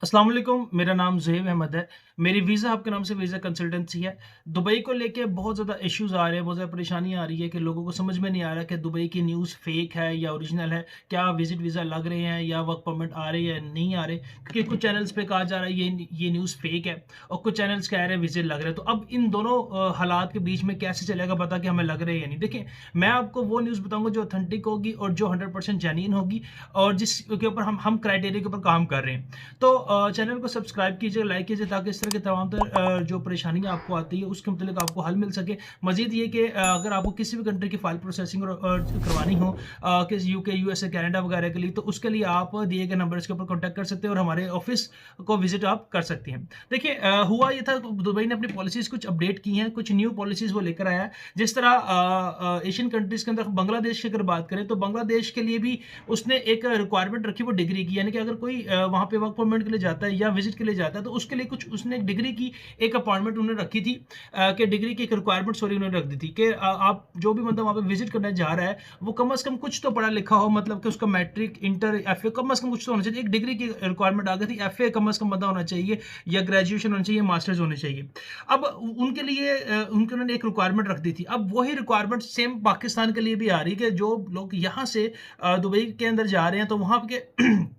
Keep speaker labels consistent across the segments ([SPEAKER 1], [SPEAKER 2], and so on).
[SPEAKER 1] अस्सलाम वालेकुम, मेरा नाम ज़ुहैब अहमद है। मेरी वीज़ा आपके नाम से वीज़ा कंसल्टेंसी है। दुबई को लेके बहुत ज़्यादा इश्यूज़ आ रहे हैं, बहुत ज़्यादा परेशानी आ रही है कि लोगों को समझ में नहीं आ रहा कि दुबई की न्यूज़ फ़ेक है या ओरिजिनल है। क्या विज़िट वीज़ा लग रहे हैं या वर्क परमिट आ रहे हैं या नहीं आ रहे? क्योंकि कुछ चैनल्स पे कहा जा रहा है ये न्यूज़ फ़ेक है और कुछ चैनल्स कह रहे हैं विज़िट लग रहे हैं। तो अब इन दोनों हालात के बीच में कैसे चलेगा पता कि हमें लग रहे हैं या नहीं? देखिए, मैं आपको वो न्यूज़ बताऊँगा जो ऑथेंटिक होगी और जो 100% जेन्युइन होगी और जिसके ऊपर हम क्राइटेरिया के ऊपर काम कर रहे हैं। तो चैनल को सब्सक्राइब कीजिए, लाइक कीजिए ताकि इस तरह के तमाम जो परेशानियाँ आपको आती है उसके मुतल्लिक आपको हल मिल सके। मज़ीद ये कि अगर आपको किसी भी कंट्री की फ़ाइल प्रोसेसिंग करवानी हो किसी यूके, यूएसए, कनाडा वगैरह के लिए तो उसके लिए आप दिए गए नंबर्स के ऊपर कॉन्टैक्ट कर सकते हैं और हमारे ऑफ़िस को विज़िट आप कर सकती हैं। देखिए हुआ ये था दुबई ने अपनी पॉलिसीज़ कुछ अपडेट की हैं, कुछ न्यू पॉलिसीज़ वो लेकर आया है। जिस तरह एशियन कंट्रीज़ के अंदर बांग्लादेश की अगर बात करें तो बांग्लादेश के लिए भी उसने एक रिक्वायरमेंट रखी वो डिग्री की, यानी कि अगर कोई वहाँ पे वर्क परमिट के लिए जाता है या विज़िट के लिए जाता है तो उसके लिए कुछ उसने एक डिग्री की एक अपॉइंटमेंट उन्होंने रखी थी कि डिग्री की एक रिक्वायरमेंट सॉरी उन्होंने रख दी थी कि आप जो भी बंदा वहाँ पे विज़िट करने जा रहा है वो कम से कम कुछ तो पढ़ा लिखा हो, मतलब कि उसका मैट्रिक, इंटर, एफए कम से कम कुछ तो होना चाहिए। एक डिग्री की रिक्वायरमेंट आ गई थी, एफए कम से कम बंदा होना चाहिए या ग्रेजुएशन होना चाहिए, मास्टर्स होने चाहिए। अब उनके लिए उनके उन्होंने एक रिक्वायरमेंट रख दी थी। अब वही रिक्वायरमेंट सेम पाकिस्तान के लिए भी आ रही है कि जो लोग यहाँ से दुबई के अंदर जा रहे हैं तो वहाँ के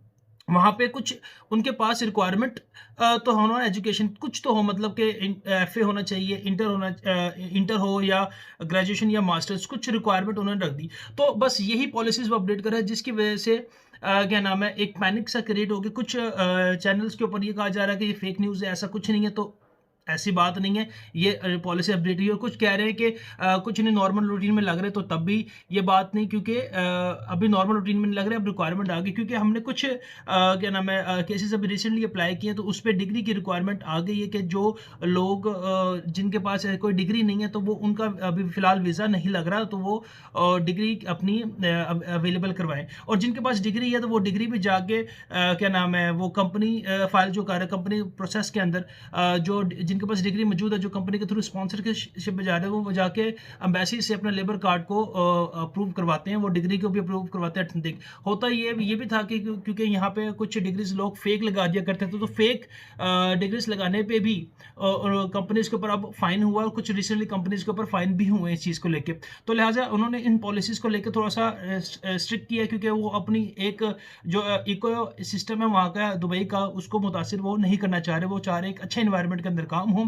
[SPEAKER 1] वहाँ पे कुछ उनके पास रिक्वायरमेंट तो होना, एजुकेशन कुछ तो हो, मतलब कि एफए होना चाहिए, इंटर हो या ग्रेजुएशन या मास्टर्स, कुछ रिक्वायरमेंट उन्होंने रख दी। तो बस यही पॉलिसीज़ वो अपडेट कर रहा है जिसकी वजह से क्या नाम है, एक पैनिक सा क्रिएट हो गया। कुछ चैनल्स के ऊपर ये कहा जा रहा है कि ये फेक न्यूज़ है, ऐसा कुछ नहीं है। तो ऐसी बात नहीं है, ये पॉलिसी अपडेट हुई है। कुछ कह रहे हैं कि कुछ इन्हें नॉर्मल रूटीन में लग रहे, तो तब भी ये बात नहीं, क्योंकि अभी नॉर्मल रूटीन में नहीं लग रहे, अब रिक्वायरमेंट आ गई। क्योंकि हमने कुछ क्या नाम है केसेस अभी रिसेंटली अप्लाई किए हैं तो उस पे डिग्री की रिक्वायरमेंट आ गई है कि जो लोग जिनके पास कोई डिग्री नहीं है तो वो उनका अभी फ़िलहाल वीज़ा नहीं लग रहा, तो वो डिग्री अपनी अवेलेबल करवाएँ और जिनके पास डिग्री है तो वो डिग्री भी जाके क्या नाम है वो कंपनी फ़ाइल जो कर रहा है कंपनी प्रोसेस के अंदर जो जिनके पास डिग्री मौजूद है, जो कंपनी के थ्रू स्पॉन्सरशिप में जा रहे हैं, वो जाके एम्बेसी से अपना लेबर कार्ड को अप्रूव करवाते हैं, वो डिग्री को भी अप्रूव करवाते हैं। देख, होता ये भी था कि क्योंकि यहाँ पे कुछ डिग्रीज़ लोग फेक लगा दिया करते थे, तो फेक डिग्रीज़ लगाने पे भी और कंपनीज़ के ऊपर अब फाइन हुआ और कुछ रिसेंटली कंपनीज़ के ऊपर फाइन भी हुए हैं इस चीज़ को लेके। तो लिहाज़ा उन्होंने इन पॉलिसीज़ को लेके थोड़ा-सा स्ट्रिक्ट किया, क्योंकि वो अपनी एक जो इको सिस्टम है वहाँ का दुबई का, उसको मुतासिर वो नहीं करना चाह रहे। वो चाह रहे हैं एक अच्छे एनवायरनमेंट के अंदर काम हो।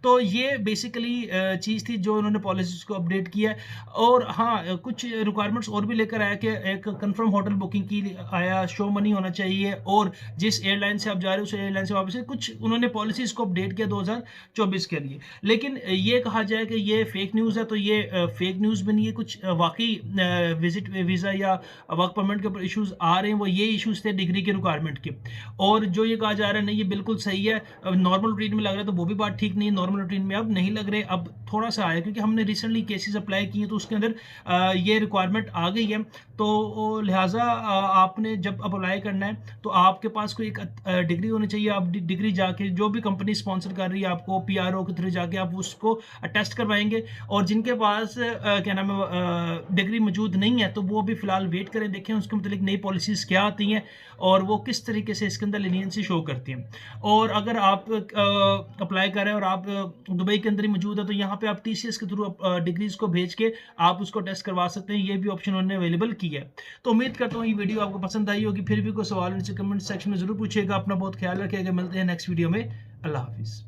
[SPEAKER 1] तो ये बेसिकली चीज़ थी जो उन्होंने पॉलिसीज़ को अपडेट किया है। और हाँ, कुछ रिक्वायरमेंट्स और भी लेकर आया कि एक कन्फर्म होटल बुकिंग की आया, शो मनी होना चाहिए और जिस एयरलाइन से आप जा रहे हो उस एयरलाइन से वापस कुछ उन्होंने पॉलिसीज़ को अपडेट किया 2024 के लिए। लेकिन ये कहा जाए कि ये फेक न्यूज़ है तो ये फेक न्यूज़ भी नहीं है। कुछ वाक़ई विज़िट वीज़ा या वर्क परमिट के ऊपर इश्यूज़ आ रहे हैं, वो ये इश्यूज़ थे डिग्री के रिक्वायरमेंट के। और जो ये कहा जा रहा है नहीं ये बिल्कुल सही है, नॉर्मल रूटीन में लग रहा है, तो वो भी बात ठीक नहीं है। नॉर्मल रूटीन में अब नहीं लग रहे, अब थोड़ा-सा आया क्योंकि हमने रिसेंटली केसेस अप्लाई किए हैं तो उसके अंदर ये रिक्वायरमेंट आ गई है। तो लिहाज़ा आपने जब अप्लाई करना है तो आपके पास कोई एक डिग्री होनी चाहिए। आप डिग्री जाके जो भी कंपनी स्पॉन्सर कर रही है आपको पीआरओ के थ्रू जाके आप उसको टेस्ट करवाएँगे। और जिनके पास क्या नाम है डिग्री मौजूद नहीं है तो वो अभी फ़िलहाल वेट करें, देखें उसके मुतालिक नई पॉलिसीज़ क्या आती हैं और वो किस तरीके से इसके अंदर लीनियंसी शो करती हैं। और अगर आप अप्लाई कर रहे हैं और आप दुबई के अंदर ही मौजूद है तो यहाँ पे आप टीसीएस के थ्रू डिग्रीज़ को भेज के आप उसको टेस्ट करवा सकते हैं। ये भी ऑप्शन उन्होंने अवेलेबल किया है। तो उम्मीद करता हूँ ये वीडियो आपको पसंद आई होगी। फिर भी कोई सवाल नीचे कमेंट सेक्शन में ज़रूर पूछिएगा। अपना बहुत ख्याल रखिएगा। मिलते हैं नेक्स्ट वीडियो में। अल्लाह हाफ़िज़।